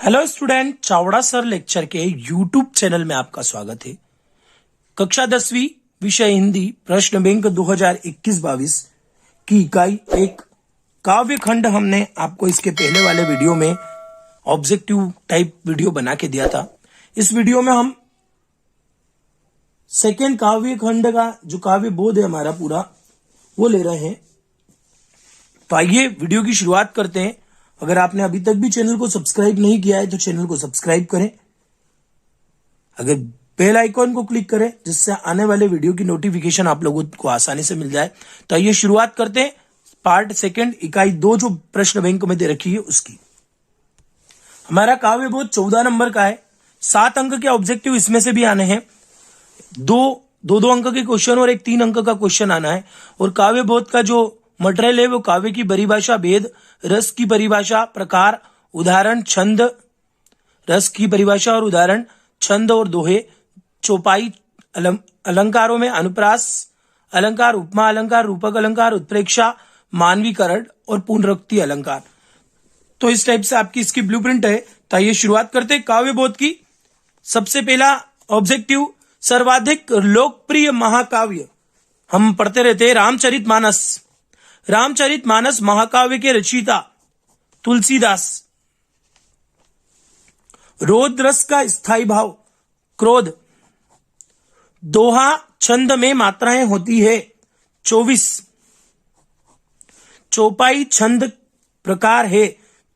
Hello student, Chavda sir lecture के YouTube channel में आपका स्वागत है। कक्षा 10वीं विषय हिंदी प्रश्न बैंक 2021-22 की इकाई एक काव्य खंड हमने आपको इसके पहले वाले वीडियो में ऑब्जेक्टिव टाइप वीडियो बना के दिया था। इस वीडियो में हम सेकेंड काव्य खंड का जो काव्य बोध है हमारा पूरा वो ले रहे हैं। तो आइए वीडियो की शुरुआत करते हैं। अगर आपने अभी तक भी चैनल को सब्सक्राइब नहीं किया है तो चैनल को सब्सक्राइब करें। अगर बेल आइकॉन को क्लिक करें जिससे आने वाले वीडियो की नोटिफिकेशन आप लोगों को आसानी से मिल जाए। तो आइए शुरुआत करते हैं पार्ट सेकंड इकाई 2 जो प्रश्न बैंक में दे रखी है उसकी। हमारा काव्य बोध 14 नंबर का है। 7 अंक के ऑब्जेक्टिव इसमें से भी आने हैं। दो अंक के क्वेश्चन और एक 3 अंक का क्वेश्चन आना है। और काव्य बोध का जो मटेरियल है वो काव्य की परिभाषा, भेद, रस की परिभाषा, प्रकार, उदाहरण, छंद, रस की परिभाषा और उदाहरण, छंद और दोहे, चौपाई, अलंकारों में अनुप्रास अलंकार, उपमा अलंकार, रूपक अलंकार, उत्प्रेक्षा, मानवीकरण और पुनरुक्ति अलंकार। तो इस टाइप से आपकी इसकी ब्लूप्रिंट है। तो आइए शुरुआत करते हैं काव्य बोध की। सबसे पहला ऑब्जेक्टिव, सर्वाधिक लोकप्रिय महाकाव्य हम पढ़ते रहते हैं रामचरितमानस। रामचरितमानस महाकाव्य के रचयिता तुलसीदास। रोद रस का स्थायी भाव, क्रोध। दोहा छंद में मात्राएं होती है 24। चौपाई छंद प्रकार है।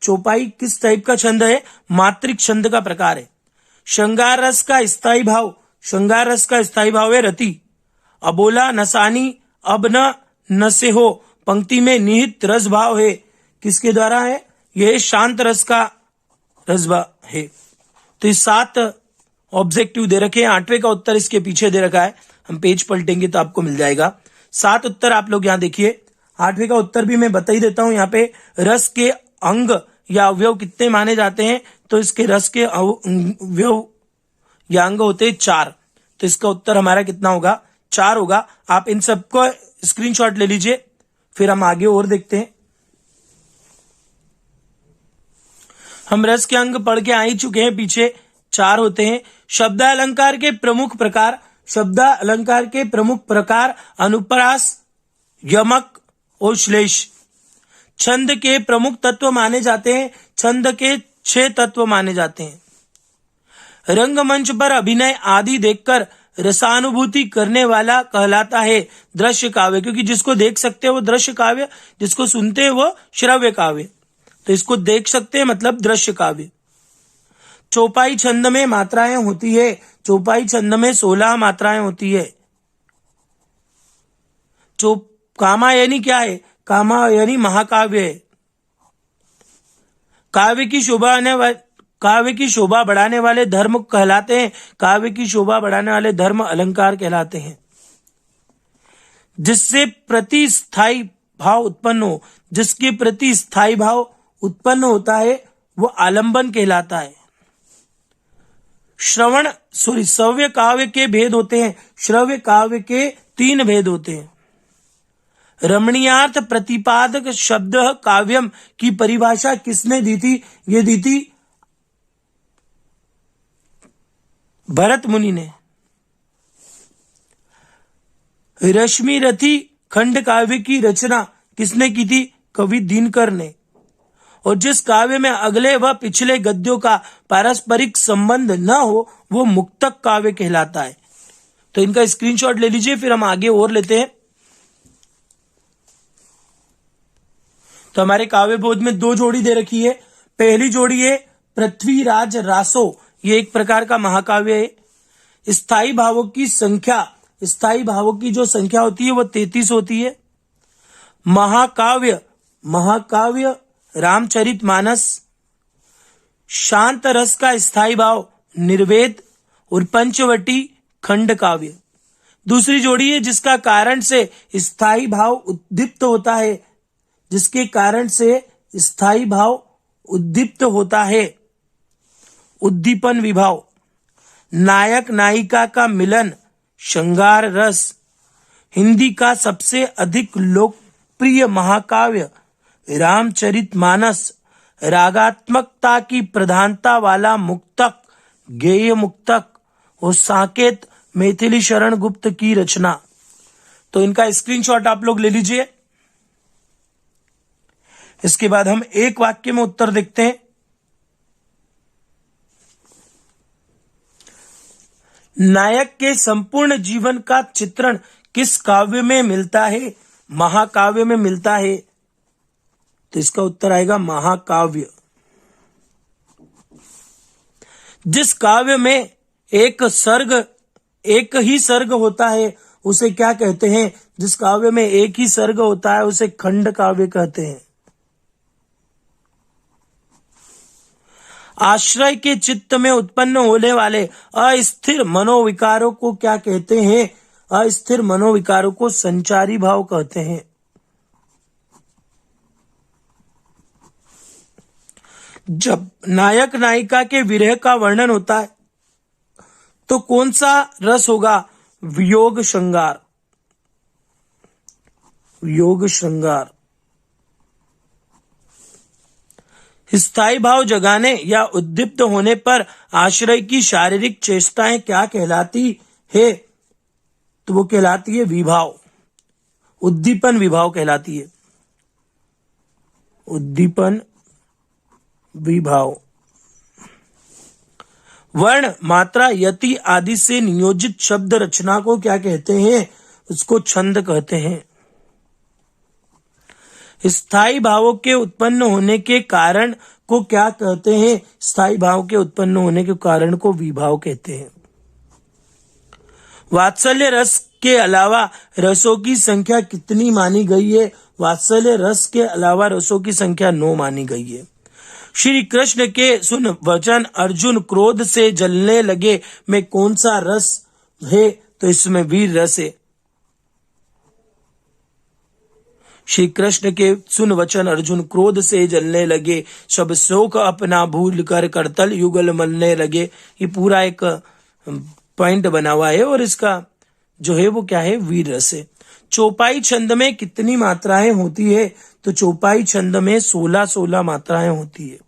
चौपाई किस टाइप का छंद है? मात्रिक छंद का प्रकार है। श्रृंगार रस का स्थायी भाव, श्रृंगार रस का स्थायी भाव है रति। अबोला नसानी अब न से हो, पंक्ति में निहित रस भाव है। किसके द्वारा है? यह शांत रस का रस भाव है। तो इस 7 ऑब्जेक्टिव दे रखे हैं। 8वें का उत्तर इसके पीछे दे रखा है। हम पेज पलटेंगे तो आपको मिल जाएगा। 7 उत्तर आप लोग यहां देखिए। 8वें का उत्तर भी मैं बता ही देता हूं। यहाँ पे रस के अंग या अवयव कितने माने जाते हैं? तो इसके रस के अवयव या अंग होते हैं 4। तो इसका उत्तर हमारा कितना होगा? 4 होगा। आप इन सबको स्क्रीनशॉट ले लीजिए, फिर हम आगे और देखते हैं। हम रस के अंग पढ़ के आ ही चुके हैं, पीछे 4 होते हैं। शब्द अलंकार के प्रमुख प्रकार, शब्द अलंकार के प्रमुख प्रकार अनुप्रास, यमक और श्लेष। छंद के प्रमुख तत्व माने जाते हैं। छंद के 6 तत्व माने जाते हैं। रंगमंच पर अभिनय आदि देखकर रसानुभूति करने वाला कहलाता है दृश्य काव्य, क्योंकि जिसको देख सकते हैं वो दृश्य काव्य, जिसको सुनते हैं वो श्रव्य काव्य। तो इसको देख सकते हैं मतलब दृश्य काव्य। चौपाई छंद में मात्राएं होती है। चौपाई छंद में 16 मात्राएं होती है। कामायनी क्या है? कामायनी महाकाव्य है। काव्य की शोभा बढ़ाने वाले धर्म कहलाते हैं। काव्य की शोभा बढ़ाने वाले धर्म अलंकार कहलाते हैं। जिससे प्रतिस्थायी भाव उत्पन्न हो, जिसके प्रति स्थायी भाव उत्पन्न होता है वो आलंबन कहलाता है। श्रव्य काव्य के भेद होते हैं। श्रव्य काव्य के 3 भेद होते हैं। रमणीयार्थ प्रतिपादक शब्द काव्यम की परिभाषा किसने दी थी? ये दी थी भरत मुनि ने। रश्मि रथी खंड काव्य की रचना किसने की थी? कवि दिनकर ने। और जिस काव्य में अगले व पिछले गद्यों का पारस्परिक संबंध न हो वो मुक्तक काव्य कहलाता है। तो इनका स्क्रीनशॉट ले लीजिए, फिर हम आगे और लेते हैं। तो हमारे काव्य बोध में 2 जोड़ी दे रखी है। पहली जोड़ी है पृथ्वीराज रासो, ये एक प्रकार का महाकाव्य है। स्थायी भावों की संख्या, स्थायी भावों की जो संख्या होती है वो 33 होती है। महाकाव्य रामचरितमानस। शांत रस का स्थायी भाव निर्वेद और पंचवटी खंड काव्य। दूसरी जोड़ी है जिसका कारण से स्थायी भाव उद्दीप्त होता है, जिसके कारण से स्थायी भाव उद्दीप्त होता है, उद्दीपन विभाव। नायक नायिका का मिलन, श्रृंगार रस। हिंदी का सबसे अधिक लोकप्रिय महाकाव्य रामचरितमानस। रागात्मकता की प्रधानता वाला मुक्तक, गेय मुक्तक और साकेत मैथिली शरण गुप्त की रचना। तो इनका स्क्रीनशॉट आप लोग ले लीजिए। इसके बाद हम एक वाक्य में उत्तर देखते हैं। नायक के संपूर्ण जीवन का चित्रण किस काव्य में मिलता है? महाकाव्य में मिलता है। तो इसका उत्तर आएगा महाकाव्य। जिस काव्य में एक ही सर्ग होता है उसे क्या कहते हैं? जिस काव्य में एक ही सर्ग होता है उसे खंड काव्य कहते हैं। आश्रय के चित्त में उत्पन्न होने वाले अस्थिर मनोविकारों को क्या कहते हैं? अस्थिर मनोविकारों को संचारी भाव कहते हैं। जब नायक नायिका के विरह का वर्णन होता है तो कौन सा रस होगा? वियोग श्रृंगार। वियोग श्रृंगार। स्थायी भाव जगाने या उद्दीप्त होने पर आश्रय की शारीरिक चेष्टाएं क्या कहलाती है? तो वो कहलाती है विभाव। उद्दीपन विभाव कहलाती है। उद्दीपन विभाव। वर्ण, मात्रा, यति आदि से नियोजित शब्द रचना को क्या कहते हैं? उसको छंद कहते हैं। स्थायी भावों के उत्पन्न होने के कारण को क्या कहते हैं? स्थायी भाव के उत्पन्न होने के कारण को विभाव कहते हैं। वात्सल्य रस के अलावा रसों की संख्या कितनी मानी गई है? वात्सल्य रस के अलावा रसों की संख्या 9 मानी गई है। श्री कृष्ण के सुन वचन अर्जुन क्रोध से जलने लगे में कौन सा रस है? तो इसमें वीर रस है। श्री कृष्ण के सुन वचन अर्जुन क्रोध से जलने लगे, सब शोक अपना भूल कर करतल युगल मलने लगे। ये पूरा एक पॉइंट बना हुआ है और इसका जो है वो क्या है? वीर रस है। चौपाई छंद में कितनी मात्राएं होती है? तो चौपाई छंद में 16 मात्राएं होती है।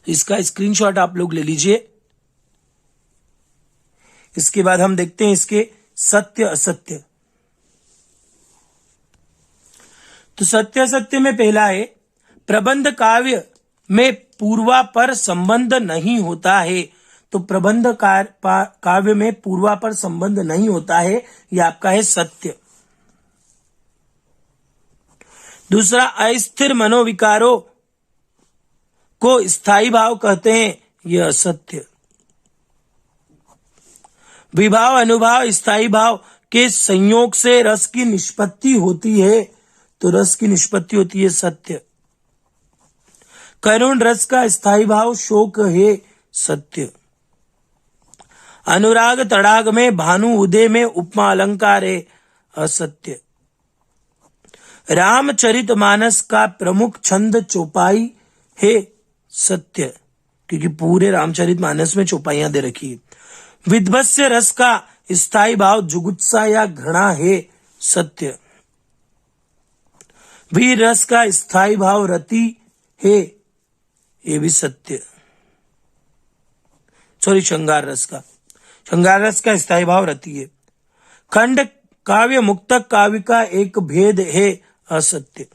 इसका स्क्रीनशॉट आप लोग ले लीजिए। इसके बाद हम देखते हैं इसके सत्य असत्य। तो सत्य असत्य में पहला है, प्रबंध काव्य में पूर्वापर संबंध नहीं होता है। तो प्रबंध काव्य में पूर्वापर संबंध नहीं होता है, यह आपका है सत्य। दूसरा, अस्थिर मनोविकारों को स्थायी भाव कहते हैं, यह असत्य। विभाव अनुभाव स्थायी भाव के संयोग से रस की निष्पत्ति होती है, तो रस की निष्पत्ति होती है, सत्य। करुण रस का स्थायी भाव शोक है, सत्य। अनुराग तड़ाग में भानु उदय में उपमा अलंकार है, असत्य। रामचरितमानस का प्रमुख छंद चौपाई है, सत्य, क्योंकि पूरे रामचरितमानस में चौपाइयां दे रखी है। विध्वंस्य रस का स्थायी भाव जुगुप्सा या घृणा है, सत्य। वीर रस का स्थायी भाव रति है, ये भी सत्य। श्रृंगार रस का स्थायी भाव रति है। खंड काव्य मुक्तक काव्य का एक भेद है, असत्य।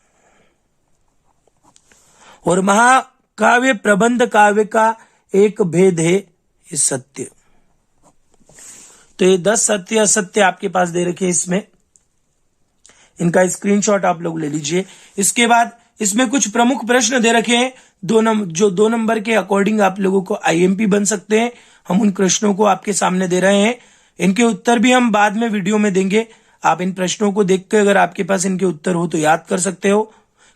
और महाकाव्य प्रबंध काव्य का एक भेद है, ये सत्य। तो ये 10 सत्य असत्य आपके पास दे रखे इसमें, इनका स्क्रीनशॉट आप लोग ले लीजिए। इसके बाद इसमें कुछ प्रमुख प्रश्न दे रखे हैं, जो 2 नंबर के अकॉर्डिंग आप लोगों को आईएमपी बन सकते हैं। हम उन प्रश्नों को आपके सामने दे रहे हैं, इनके उत्तर भी हम बाद में वीडियो में देंगे। आप इन प्रश्नों को देखकर अगर आपके पास इनके उत्तर हो तो याद कर सकते हो।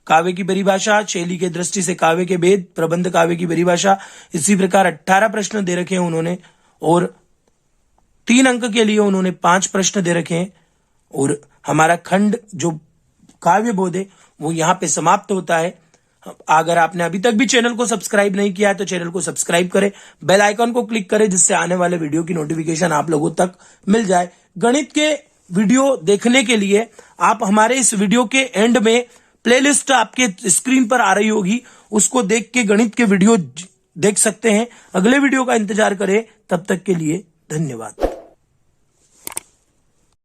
काव्य की परिभाषा, शैली के दृष्टि से काव्य के भेद, प्रबंध काव्य की परिभाषा, इसी प्रकार 18 प्रश्न दे रखे हैं उन्होंने, और 3 अंक के लिए उन्होंने 5 प्रश्न दे रखे हैं। और हमारा खंड जो काव्य बोध है वो यहाँ पे समाप्त होता है। अगर आपने अभी तक भी चैनल को सब्सक्राइब नहीं किया है तो चैनल को सब्सक्राइब करें, बेल आइकन को क्लिक करें, जिससे आने वाले वीडियो की नोटिफिकेशन आप लोगों तक मिल जाए। गणित के वीडियो देखने के लिए आप हमारे इस वीडियो के एंड में प्लेलिस्ट आपके स्क्रीन पर आ रही होगी, उसको देख के गणित के वीडियो देख सकते हैं। अगले वीडियो का इंतजार करें, तब तक के लिए धन्यवाद।